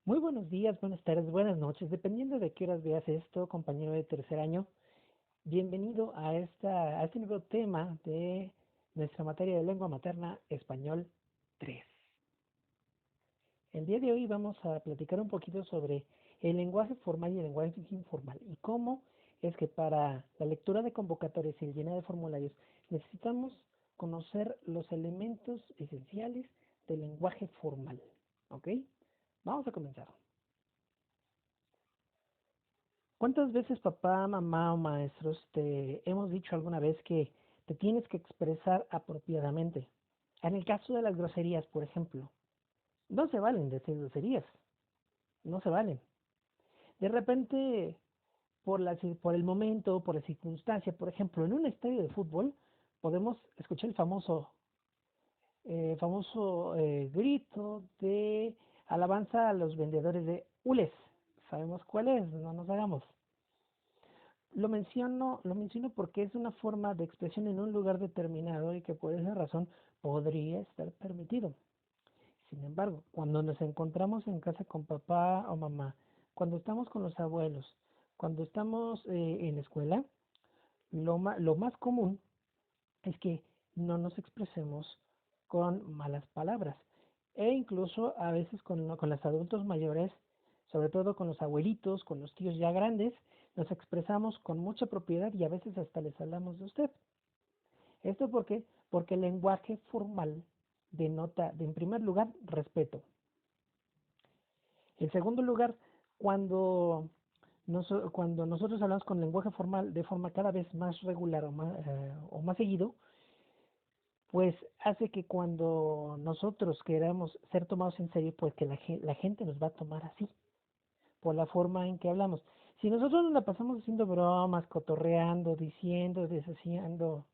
Muy buenos días, buenas tardes, buenas noches, dependiendo de qué horas veas esto, compañero de tercer año. Bienvenido a este nuevo tema de nuestra materia de lengua materna, español 3. El día de hoy vamos a platicar un poquito sobre el lenguaje formal y el lenguaje informal y cómo es que para la lectura de convocatorias y el llenado de formularios necesitamos conocer los elementos esenciales del lenguaje formal. ¿Ok? Vamos a comenzar. ¿Cuántas veces papá, mamá o maestros te hemos dicho alguna vez que te tienes que expresar apropiadamente? En el caso de las groserías, por ejemplo, no se valen decir groserías, no se valen. De repente, por el momento, por la circunstancia, por ejemplo, en un estadio de fútbol, podemos escuchar el famoso grito de alabanza a los vendedores de hules. Sabemos cuál es, no nos hagamos. Lo menciono porque es una forma de expresión en un lugar determinado y que por esa razón podría estar permitido. Sin embargo, cuando nos encontramos en casa con papá o mamá, cuando estamos con los abuelos, cuando estamos en la escuela, lo más común es que no nos expresemos con malas palabras. E incluso a veces con los adultos mayores, sobre todo con los abuelitos, con los tíos ya grandes, nos expresamos con mucha propiedad y a veces hasta les hablamos de usted. ¿Esto por qué? Porque el lenguaje formal denota, en primer lugar, respeto. En segundo lugar, cuando, cuando nosotros hablamos con lenguaje formal de forma cada vez más regular o más seguido, pues hace que cuando nosotros queramos ser tomados en serio, pues que la gente nos va a tomar así, por la forma en que hablamos. Si nosotros nos la pasamos haciendo bromas, cotorreando, diciendo, deshaciendo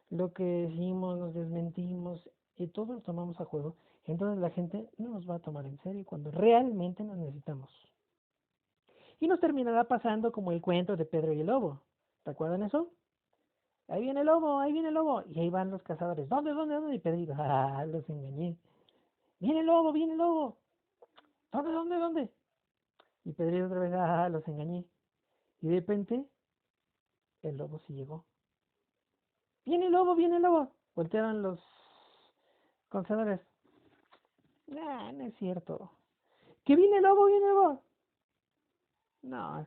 lo que decimos, nos desmentimos y todo lo tomamos a juego, entonces la gente no nos va a tomar en serio cuando realmente nos necesitamos. Y nos terminará pasando como el cuento de Pedro y el Lobo. ¿Recuerdan eso? Ahí viene el lobo, ahí viene el lobo. Y ahí van los cazadores. ¿Dónde, dónde, dónde? Y Pedrito, ah, los engañé. Viene el lobo, viene el lobo. ¿Dónde, dónde, dónde? Y Pedrito otra vez, ah, los engañé. Y de repente, el lobo sí llegó. Viene el lobo, viene el lobo. Voltearon los cazadores. Nah, no es cierto. ¿Que viene el lobo, viene el lobo? No,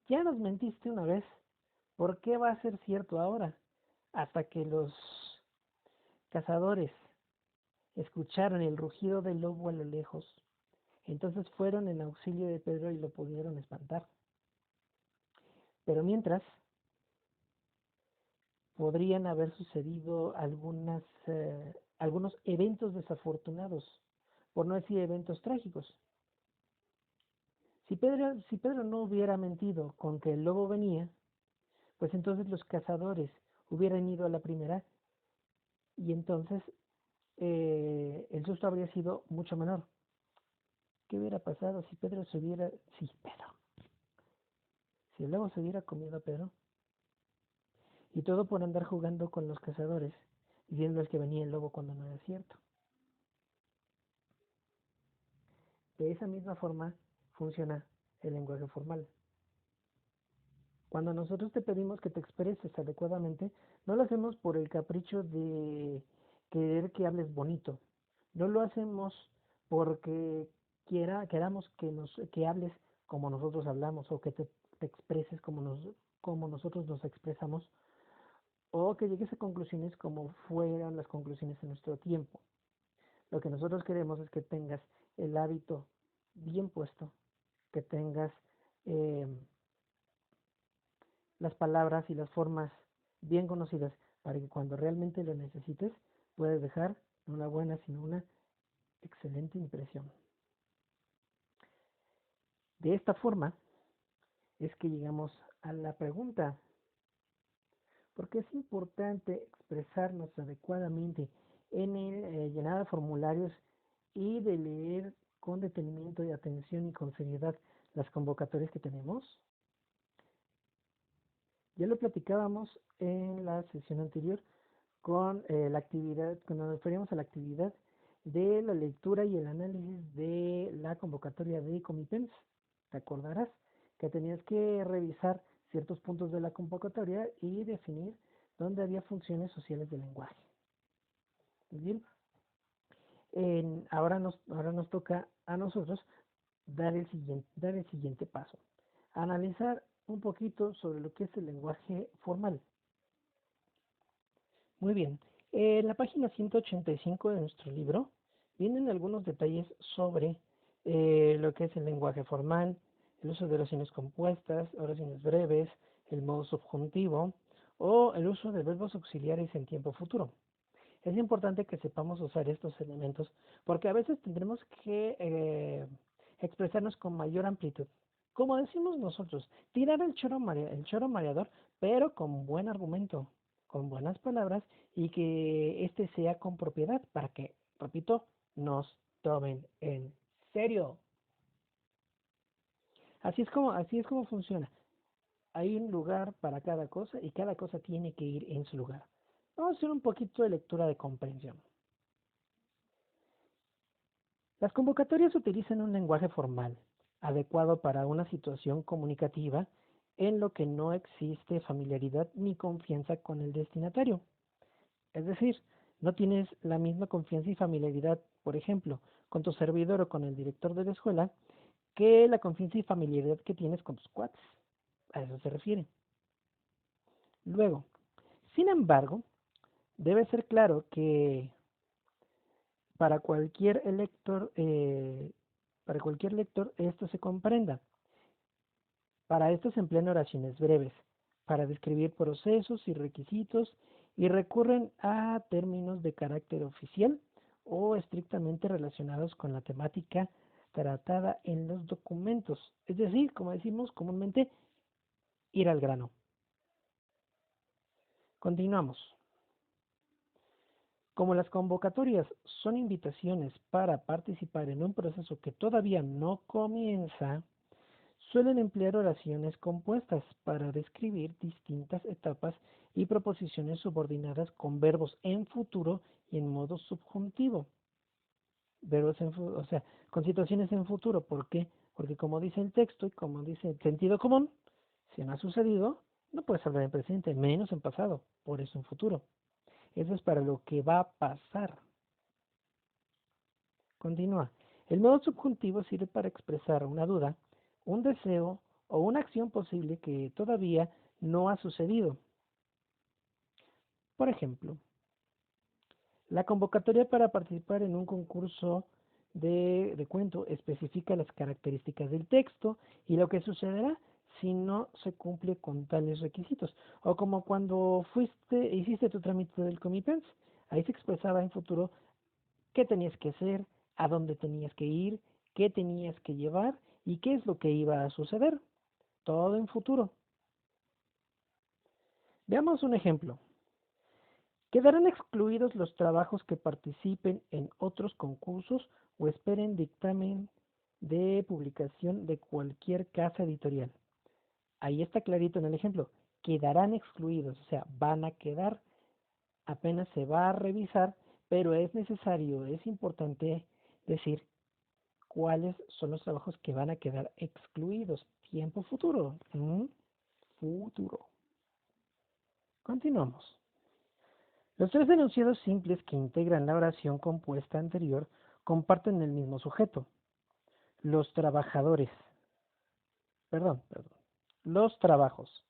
ya nos mentiste una vez. ¿Por qué va a ser cierto ahora? Hasta que los cazadores escucharon el rugido del lobo a lo lejos. Entonces fueron en auxilio de Pedro y lo pudieron espantar. Pero mientras, podrían haber sucedido algunos eventos desafortunados, por no decir eventos trágicos. Si Pedro no hubiera mentido con que el lobo venía, pues entonces los cazadores hubieran ido a la primera y entonces el susto habría sido mucho menor. ¿Qué hubiera pasado si el lobo se hubiera comido a Pedro? Y todo por andar jugando con los cazadores, diciéndoles que venía el lobo cuando no era cierto. De esa misma forma funciona el lenguaje formal. Cuando nosotros te pedimos que te expreses adecuadamente, no lo hacemos por el capricho de querer que hables bonito. No lo hacemos porque queramos que hables como nosotros hablamos o que te expreses como nosotros nos expresamos o que llegues a conclusiones como fueran las conclusiones en nuestro tiempo. Lo que nosotros queremos es que tengas el hábito bien puesto, que tengas eh, las palabras y las formas bien conocidas para que cuando realmente lo necesites puedas dejar no una buena sino una excelente impresión. De esta forma es que llegamos a la pregunta, ¿por qué es importante expresarnos adecuadamente en el llenado de formularios y de leer con detenimiento y atención y con seriedad las convocatorias que tenemos? Ya lo platicábamos en la sesión anterior con la actividad, cuando nos referíamos a la actividad de la lectura y el análisis de la convocatoria de Comipens, te acordarás que tenías que revisar ciertos puntos de la convocatoria y definir dónde había funciones sociales del lenguaje. Bien, ahora nos toca a nosotros dar el siguiente paso, analizar un poquito sobre lo que es el lenguaje formal. Muy bien, en la página 185 de nuestro libro vienen algunos detalles sobre lo que es el lenguaje formal, el uso de oraciones compuestas, oraciones breves, el modo subjuntivo o el uso de verbos auxiliares en tiempo futuro. Es importante que sepamos usar estos elementos porque a veces tendremos que expresarnos con mayor amplitud. Como decimos nosotros, tirar el choro mareador, pero con buen argumento, con buenas palabras y que este sea con propiedad para que, repito, nos tomen en serio. Así es como funciona. Hay un lugar para cada cosa y cada cosa tiene que ir en su lugar. Vamos a hacer un poquito de lectura de comprensión. Las convocatorias utilizan un lenguaje formal, adecuado para una situación comunicativa en lo que no existe familiaridad ni confianza con el destinatario. Es decir, no tienes la misma confianza y familiaridad, por ejemplo, con tu servidor o con el director de la escuela, que la confianza y familiaridad que tienes con tus cuates. A eso se refiere. Luego, sin embargo, debe ser claro que para cualquier lector esto se comprenda. Para esto se emplean oraciones breves, para describir procesos y requisitos y recurren a términos de carácter oficial o estrictamente relacionados con la temática tratada en los documentos. Es decir, como decimos comúnmente, ir al grano. Continuamos. Como las convocatorias son invitaciones para participar en un proceso que todavía no comienza, suelen emplear oraciones compuestas para describir distintas etapas y proposiciones subordinadas con verbos en futuro y en modo subjuntivo. O sea, con situaciones en futuro. ¿Por qué? Porque como dice el texto y como dice el sentido común, si no ha sucedido, no puedes hablar en presente, menos en pasado, por eso en futuro. Eso es para lo que va a pasar. Continúa. El modo subjuntivo sirve para expresar una duda, un deseo o una acción posible que todavía no ha sucedido. Por ejemplo, la convocatoria para participar en un concurso de cuento especifica las características del texto y lo que sucederá si no se cumple con tales requisitos. O como cuando hiciste tu trámite del Comipens, ahí se expresaba en futuro qué tenías que hacer, a dónde tenías que ir, qué tenías que llevar y qué es lo que iba a suceder. Todo en futuro. Veamos un ejemplo. Quedarán excluidos los trabajos que participen en otros concursos o esperen dictamen de publicación de cualquier casa editorial. Ahí está clarito en el ejemplo. Quedarán excluidos, o sea, van a quedar, apenas se va a revisar, pero es necesario, es importante decir cuáles son los trabajos que van a quedar excluidos. Tiempo futuro. Futuro. Continuamos. Los tres enunciados simples que integran la oración compuesta anterior comparten el mismo sujeto. Los trabajadores. Perdón. Los trabajos.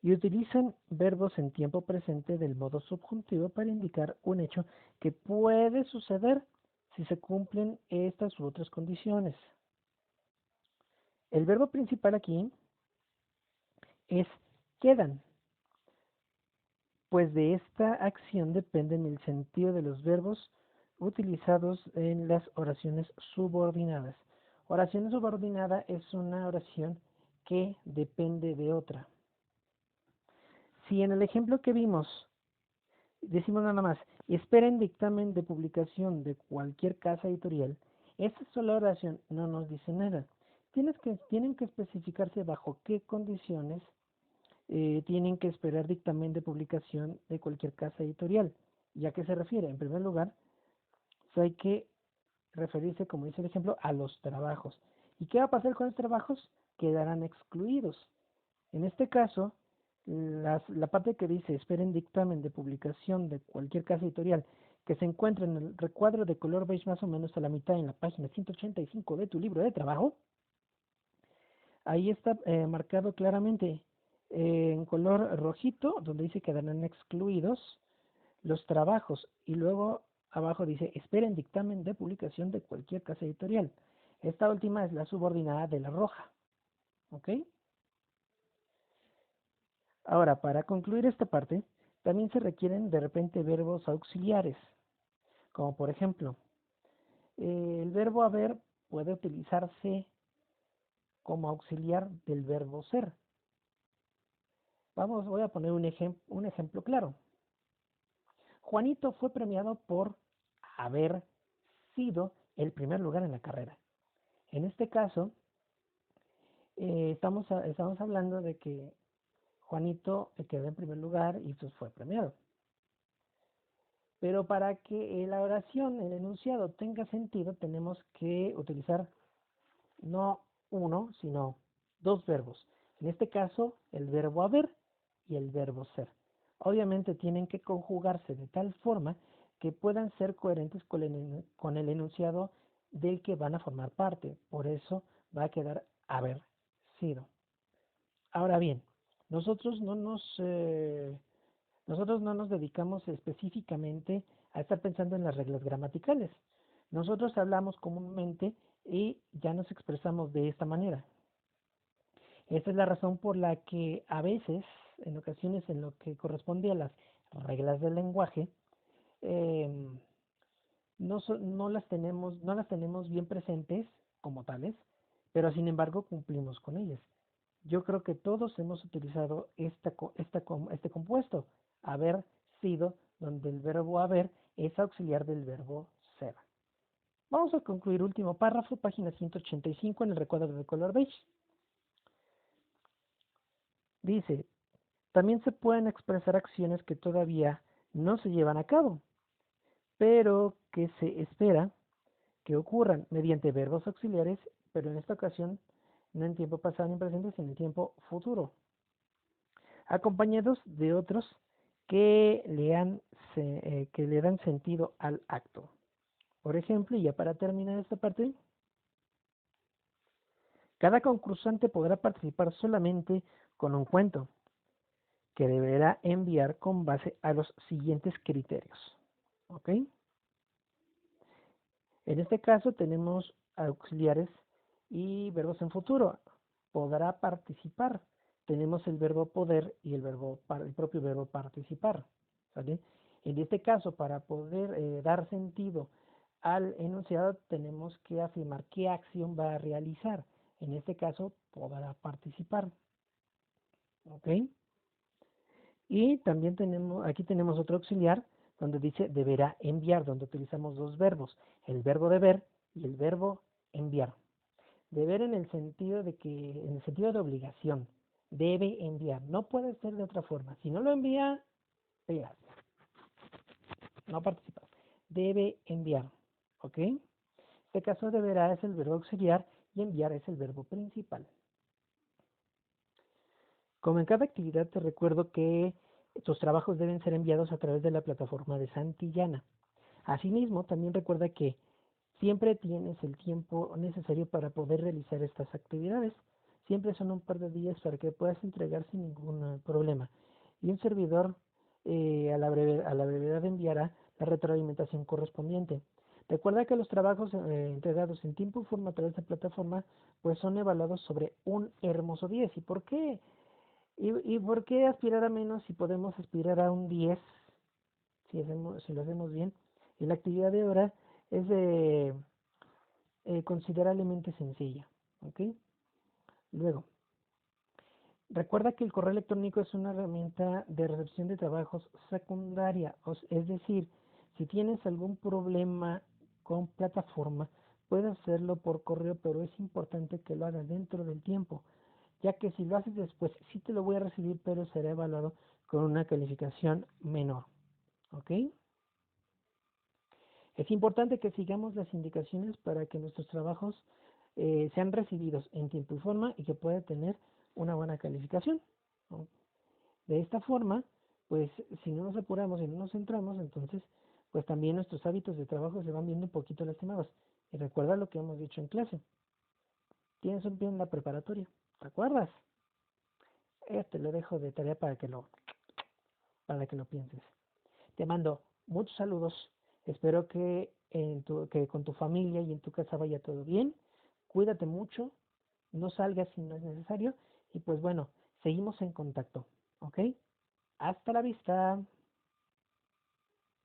Y utilizan verbos en tiempo presente del modo subjuntivo para indicar un hecho que puede suceder si se cumplen estas u otras condiciones. El verbo principal aquí es quedan, pues de esta acción dependen el sentido de los verbos utilizados en las oraciones subordinadas. Oración subordinada es una oración que depende de otra. Si en el ejemplo que vimos decimos nada más, esperen dictamen de publicación de cualquier casa editorial, esta sola oración no nos dice nada. Tienen que especificarse bajo qué condiciones tienen que esperar dictamen de publicación de cualquier casa editorial. ¿Y a qué se refiere? En primer lugar, hay que referirse, como dice el ejemplo, a los trabajos. ¿Y qué va a pasar con los trabajos? Quedarán excluidos. En este caso, la parte que dice esperen dictamen de publicación de cualquier casa editorial que se encuentre en el recuadro de color beige más o menos a la mitad en la página 185 de tu libro de trabajo, ahí está marcado claramente en color rojito, donde dice quedarán excluidos los trabajos, y luego abajo dice esperen dictamen de publicación de cualquier casa editorial. Esta última es la subordinada de la roja. ¿Ok? Ahora, para concluir esta parte, también se requieren de repente verbos auxiliares, como por ejemplo, el verbo haber puede utilizarse como auxiliar del verbo ser. Voy a poner un ejemplo claro. Juanito fue premiado por haber sido el primer lugar en la carrera. En este caso, estamos hablando de que Juanito quedó en primer lugar y pues fue premiado. Pero para que la oración, el enunciado tenga sentido, tenemos que utilizar no uno, sino dos verbos. En este caso, el verbo haber y el verbo ser. Obviamente tienen que conjugarse de tal forma que puedan ser coherentes con el enunciado del que van a formar parte. Por eso va a quedar haber sido. Ahora bien, nosotros no nos, eh, nosotros no nos dedicamos específicamente a estar pensando en las reglas gramaticales. Nosotros hablamos comúnmente y ya nos expresamos de esta manera. Esta es la razón por la que a veces, en ocasiones en lo que corresponde a las reglas del lenguaje, eh, no las tenemos bien presentes como tales, pero sin embargo cumplimos con ellas. Yo creo que todos hemos utilizado este compuesto, haber sido, donde el verbo haber es auxiliar del verbo ser. Vamos a concluir último párrafo, página 185 en el recuadro de color beige. Dice, también se pueden expresar acciones que todavía no se llevan a cabo, pero que se espera que ocurran mediante verbos auxiliares, pero en esta ocasión no en tiempo pasado ni presente, sino en tiempo futuro, acompañados de otros que le dan sentido al acto. Por ejemplo, y ya para terminar esta parte, cada concursante podrá participar solamente con un cuento, que deberá enviar con base a los siguientes criterios. ¿Ok? En este caso tenemos auxiliares y verbos en futuro. Podrá participar. Tenemos el verbo poder y el propio verbo participar. ¿Sale? En este caso, para poder dar sentido al enunciado, tenemos que afirmar qué acción va a realizar. En este caso, podrá participar. ¿Ok? Y también aquí tenemos otro auxiliar donde dice deberá enviar, donde utilizamos dos verbos, el verbo deber y el verbo enviar. Deber en el sentido en el sentido de obligación, debe enviar, no puede ser de otra forma. Si no lo envía, pegas, no participas. Debe enviar, ¿ok? En este caso deberá es el verbo auxiliar y enviar es el verbo principal. Como en cada actividad te recuerdo que tus trabajos deben ser enviados a través de la plataforma de Santillana. Asimismo, también recuerda que siempre tienes el tiempo necesario para poder realizar estas actividades. Siempre son un par de días para que puedas entregar sin ningún problema. Y un servidor a la brevedad enviará la retroalimentación correspondiente. Recuerda que los trabajos entregados en tiempo y forma a través de esta plataforma pues son evaluados sobre un hermoso 10. ¿Y por qué? ¿Y por qué aspirar a menos si podemos aspirar a un 10 si lo hacemos bien? Y la actividad de ahora es considerablemente sencilla. ¿Ok? Luego, recuerda que el correo electrónico es una herramienta de recepción de trabajos secundaria. Es decir, si tienes algún problema con plataforma, puedes hacerlo por correo, pero es importante que lo hagas dentro del tiempo, ya que si lo haces después, sí te lo voy a recibir, pero será evaluado con una calificación menor. ¿Ok? Es importante que sigamos las indicaciones para que nuestros trabajos sean recibidos en tiempo y forma y que pueda tener una buena calificación, ¿no? De esta forma, pues si no nos apuramos y no nos centramos, entonces pues también nuestros hábitos de trabajo se van viendo un poquito lastimados. Y recuerda lo que hemos dicho en clase. Tienes un pie en la preparatoria, ¿te acuerdas? Te lo dejo de tarea para que lo pienses. Te mando muchos saludos. Espero que con tu familia y en tu casa vaya todo bien. Cuídate mucho. No salgas si no es necesario. Y pues bueno, seguimos en contacto. ¿Ok? Hasta la vista.